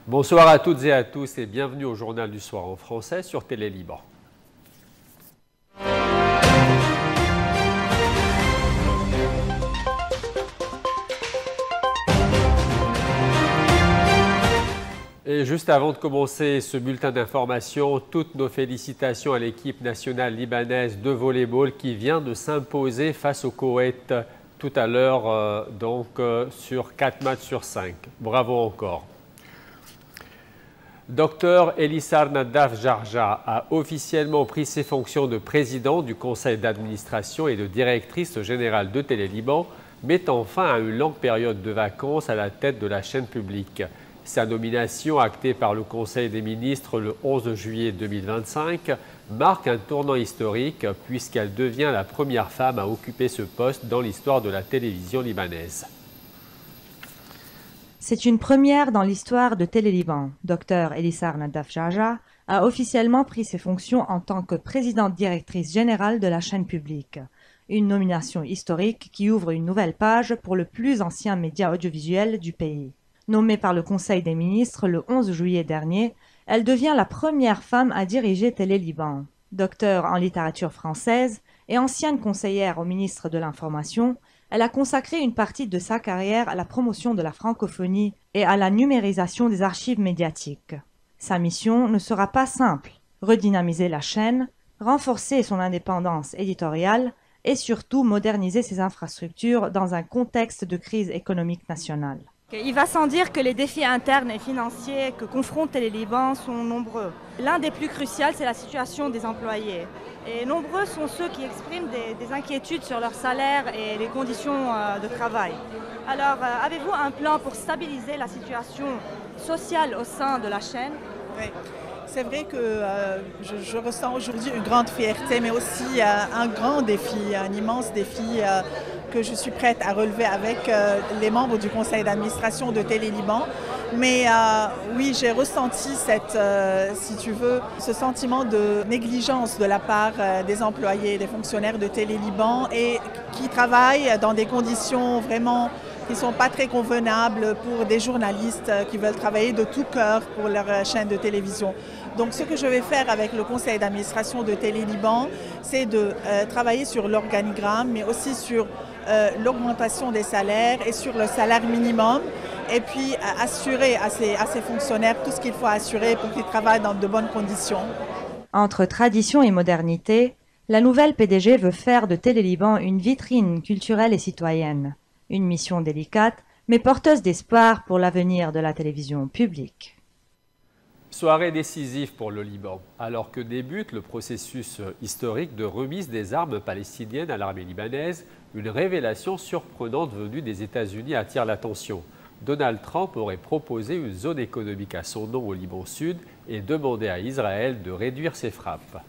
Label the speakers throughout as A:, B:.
A: Bonsoir à toutes et à tous et bienvenue au Journal du Soir en français sur Télé Liban. Et juste avant de commencer ce bulletin d'information, toutes nos félicitations à l'équipe nationale libanaise de volleyball qui vient de s'imposer face au Koweït tout à l'heure, sur 4 matchs sur 5. Bravo encore. Dr Elissar Nadaf Jarja a officiellement pris ses fonctions de président du conseil d'administration et de directrice générale de Télé Liban, mettant fin à une longue période de vacances à la tête de la chaîne publique. Sa nomination, actée par le Conseil des ministres le 11 juillet 2025, marque un tournant historique puisqu'elle devient la première femme à occuper ce poste dans l'histoire de la télévision libanaise.
B: C'est une première dans l'histoire de Télé Liban. Dr Elissar Nadaf Jarja a officiellement pris ses fonctions en tant que présidente directrice générale de la chaîne publique. Une nomination historique qui ouvre une nouvelle page pour le plus ancien média audiovisuel du pays. Nommée par le Conseil des ministres le 11 juillet dernier, elle devient la première femme à diriger Télé Liban. Docteur en littérature française et ancienne conseillère au ministre de l'Information, elle a consacré une partie de sa carrière à la promotion de la francophonie et à la numérisation des archives médiatiques. Sa mission ne sera pas simple, redynamiser la chaîne, renforcer son indépendance éditoriale et surtout moderniser ses infrastructures dans un contexte de crise économique nationale.
C: Il va sans dire que les défis internes et financiers que confronte Télé Liban sont nombreux. L'un des plus cruciaux, c'est la situation des employés. Et nombreux sont ceux qui expriment des inquiétudes sur leur salaire et les conditions de travail. Alors, avez-vous un plan pour stabiliser la situation sociale au sein de la chaîne?
D: Oui. C'est vrai que je ressens aujourd'hui une grande fierté, mais aussi un grand défi, un immense défi que je suis prête à relever avec les membres du conseil d'administration de Télé Liban. Mais oui, j'ai ressenti si tu veux, ce sentiment de négligence de la part des employés, des fonctionnaires de Télé Liban et qui travaillent dans des conditions vraiment qui ne sont pas très convenables pour des journalistes qui veulent travailler de tout cœur pour leur chaîne de télévision. Donc ce que je vais faire avec le conseil d'administration de Télé Liban, c'est de travailler sur l'organigramme, mais aussi sur l'augmentation des salaires et sur le salaire minimum, et puis assurer à ces fonctionnaires tout ce qu'il faut assurer pour qu'ils travaillent dans de bonnes conditions.
B: Entre tradition et modernité, la nouvelle PDG veut faire de Télé Liban une vitrine culturelle et citoyenne. Une mission délicate, mais porteuse d'espoir pour l'avenir de la télévision publique.
A: Soirée décisive pour le Liban, alors que débute le processus historique de remise des armes palestiniennes à l'armée libanaise, une révélation surprenante venue des États-Unis attire l'attention. Donald Trump aurait proposé une zone économique à son nom au Liban Sud et demandé à Israël de réduire ses frappes.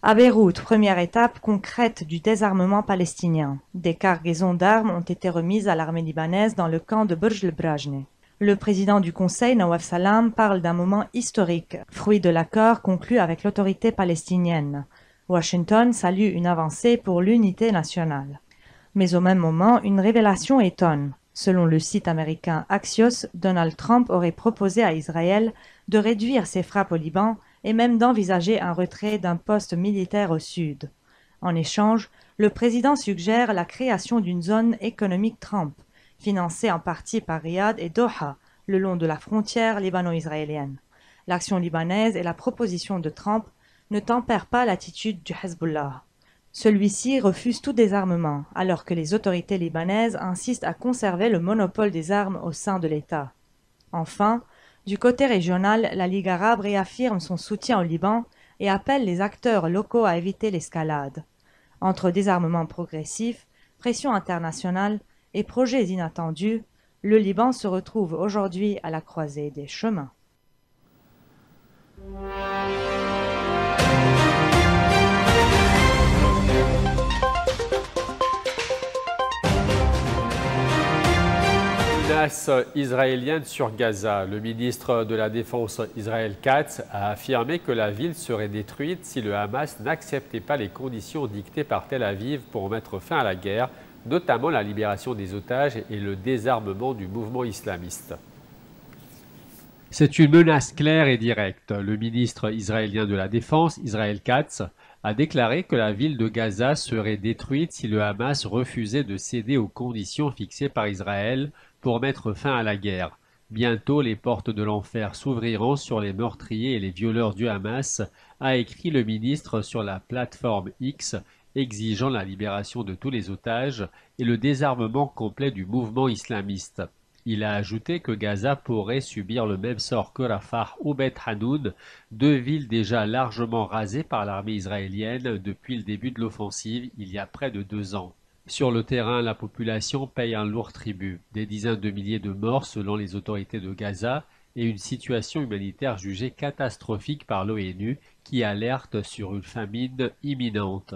B: À Beyrouth, première étape concrète du désarmement palestinien. Des cargaisons d'armes ont été remises à l'armée libanaise dans le camp de Burj el-Brajne. Le président du Conseil, Nawaf Salam, parle d'un moment historique, fruit de l'accord conclu avec l'autorité palestinienne. Washington salue une avancée pour l'unité nationale. Mais au même moment, une révélation étonne. Selon le site américain Axios, Donald Trump aurait proposé à Israël de réduire ses frappes au Liban et même d'envisager un retrait d'un poste militaire au sud. En échange, le président suggère la création d'une zone économique Trump, financée en partie par Riyad et Doha, le long de la frontière libano-israélienne. L'action libanaise et la proposition de Trump ne tempèrent pas l'attitude du Hezbollah. Celui-ci refuse tout désarmement, alors que les autorités libanaises insistent à conserver le monopole des armes au sein de l'État. Enfin, du côté régional, la Ligue arabe réaffirme son soutien au Liban et appelle les acteurs locaux à éviter l'escalade. Entre désarmement progressif, pression internationale et projets inattendus, le Liban se retrouve aujourd'hui à la croisée des chemins.
A: Menace israélienne sur Gaza. Le ministre de la Défense Israël Katz a affirmé que la ville serait détruite si le Hamas n'acceptait pas les conditions dictées par Tel Aviv pour mettre fin à la guerre, notamment la libération des otages et le désarmement du mouvement islamiste. C'est une menace claire et directe. Le ministre israélien de la Défense, Israël Katz, a déclaré que la ville de Gaza serait détruite si le Hamas refusait de céder aux conditions fixées par Israël pour mettre fin à la guerre. Bientôt, les portes de l'enfer s'ouvriront sur les meurtriers et les violeurs du Hamas, a écrit le ministre sur la plateforme X, exigeant la libération de tous les otages et le désarmement complet du mouvement islamiste. Il a ajouté que Gaza pourrait subir le même sort que Rafah ou Beth Hanoun, deux villes déjà largement rasées par l'armée israélienne depuis le début de l'offensive il y a près de 2 ans. Sur le terrain, la population paye un lourd tribut, des dizaines de milliers de morts selon les autorités de Gaza et une situation humanitaire jugée catastrophique par l'ONU qui alerte sur une famine imminente.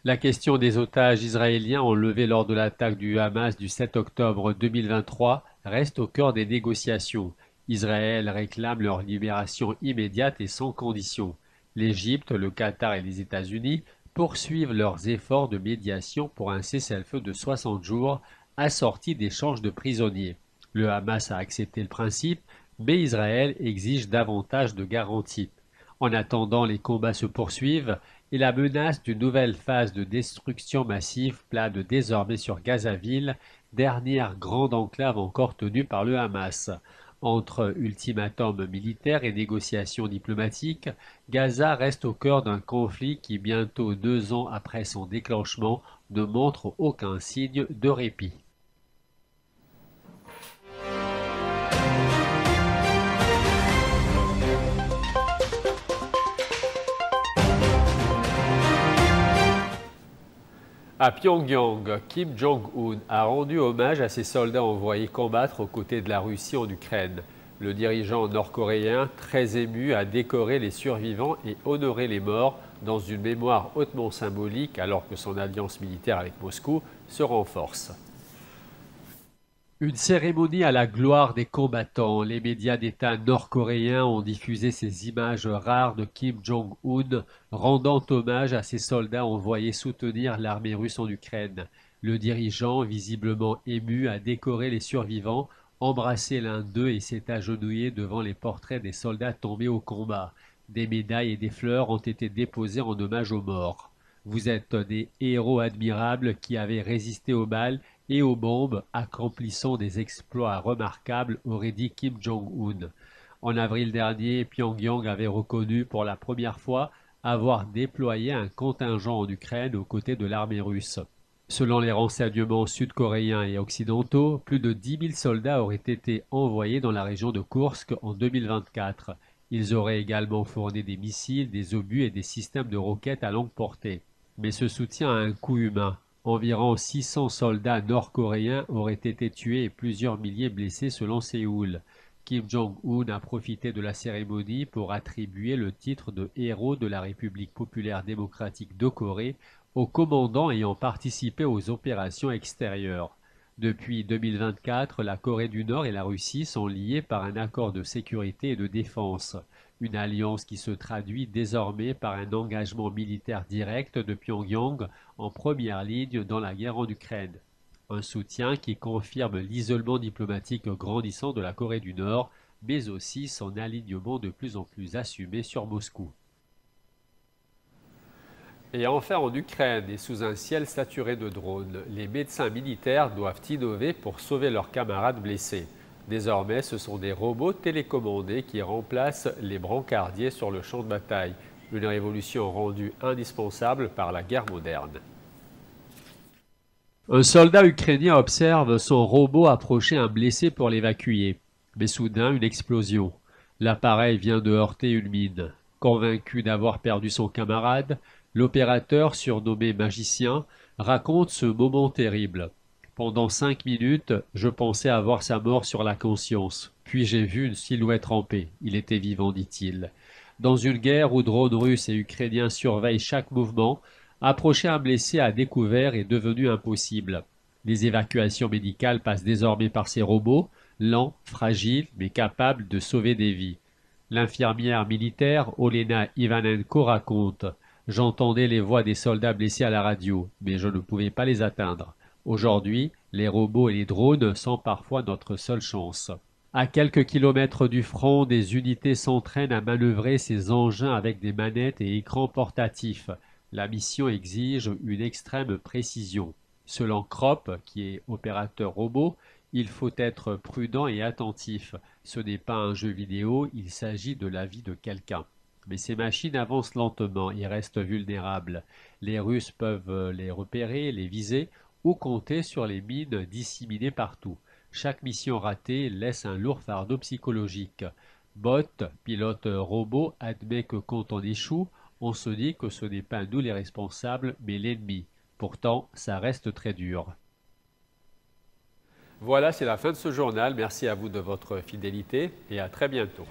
A: La question des otages israéliens enlevés lors de l'attaque du Hamas du 7 octobre 2023 reste au cœur des négociations. Israël réclame leur libération immédiate et sans condition. L'Égypte, le Qatar et les États-Unis poursuivent leurs efforts de médiation pour un cessez-le-feu de 60 jours assorti d'échanges de prisonniers. Le Hamas a accepté le principe, mais Israël exige davantage de garanties. En attendant, les combats se poursuivent et la menace d'une nouvelle phase de destruction massive plane désormais sur Gazaville, dernière grande enclave encore tenue par le Hamas. Entre ultimatum militaire et négociations diplomatiques, Gaza reste au cœur d'un conflit qui, bientôt 2 ans après son déclenchement, ne montre aucun signe de répit. À Pyongyang, Kim Jong-un a rendu hommage à ses soldats envoyés combattre aux côtés de la Russie en Ukraine. Le dirigeant nord-coréen, très ému, a décoré les survivants et honoré les morts dans une mémoire hautement symbolique alors que son alliance militaire avec Moscou se renforce. Une cérémonie à la gloire des combattants. Les médias d'État nord-coréens ont diffusé ces images rares de Kim Jong-un rendant hommage à ses soldats envoyés soutenir l'armée russe en Ukraine. Le dirigeant, visiblement ému, a décoré les survivants, embrassé l'un d'eux et s'est agenouillé devant les portraits des soldats tombés au combat. Des médailles et des fleurs ont été déposées en hommage aux morts. Vous êtes des héros admirables qui avez résisté aux balles et aux bombes, accomplissant des exploits remarquables, aurait dit Kim Jong-un. En avril dernier, Pyongyang avait reconnu pour la première fois avoir déployé un contingent en Ukraine aux côtés de l'armée russe. Selon les renseignements sud-coréens et occidentaux, plus de 10 000 soldats auraient été envoyés dans la région de Koursk en 2024. Ils auraient également fourni des missiles, des obus et des systèmes de roquettes à longue portée. Mais ce soutien a un coût humain. Environ 600 soldats nord-coréens auraient été tués et plusieurs milliers blessés selon Séoul. Kim Jong-un a profité de la cérémonie pour attribuer le titre de héros de la République populaire démocratique de Corée aux commandants ayant participé aux opérations extérieures. Depuis 2024, la Corée du Nord et la Russie sont liées par un accord de sécurité et de défense. Une alliance qui se traduit désormais par un engagement militaire direct de Pyongyang en première ligne dans la guerre en Ukraine. Un soutien qui confirme l'isolement diplomatique grandissant de la Corée du Nord, mais aussi son alignement de plus en plus assumé sur Moscou. Et enfin en Ukraine, et sous un ciel saturé de drones, les médecins militaires doivent innover pour sauver leurs camarades blessés. Désormais, ce sont des robots télécommandés qui remplacent les brancardiers sur le champ de bataille. Une révolution rendue indispensable par la guerre moderne. Un soldat ukrainien observe son robot approcher un blessé pour l'évacuer. Mais soudain, une explosion. L'appareil vient de heurter une mine. Convaincu d'avoir perdu son camarade, l'opérateur, surnommé magicien, raconte ce moment terrible. Pendant 5 minutes, je pensais avoir sa mort sur la conscience. Puis j'ai vu une silhouette ramper. Il était vivant, dit-il. Dans une guerre où drones russes et ukrainiens surveillent chaque mouvement, approcher un blessé à découvert est devenu impossible. Les évacuations médicales passent désormais par ces robots, lents, fragiles, mais capables de sauver des vies. L'infirmière militaire Olena Ivanenko raconte « J'entendais les voix des soldats blessés à la radio, mais je ne pouvais pas les atteindre. Aujourd'hui, les robots et les drones sont parfois notre seule chance. » À quelques kilomètres du front, des unités s'entraînent à manœuvrer ces engins avec des manettes et écrans portatifs. La mission exige une extrême précision. Selon Kropp, qui est opérateur robot, il faut être prudent et attentif. Ce n'est pas un jeu vidéo, il s'agit de la vie de quelqu'un. Mais ces machines avancent lentement et restent vulnérables. Les Russes peuvent les repérer, les viser ou compter sur les mines disséminées partout. Chaque mission ratée laisse un lourd fardeau psychologique. Bot, pilote robot, admet que quand on échoue, on se dit que ce n'est pas nous les responsables, mais l'ennemi. Pourtant, ça reste très dur. Voilà, c'est la fin de ce journal. Merci à vous de votre fidélité et à très bientôt.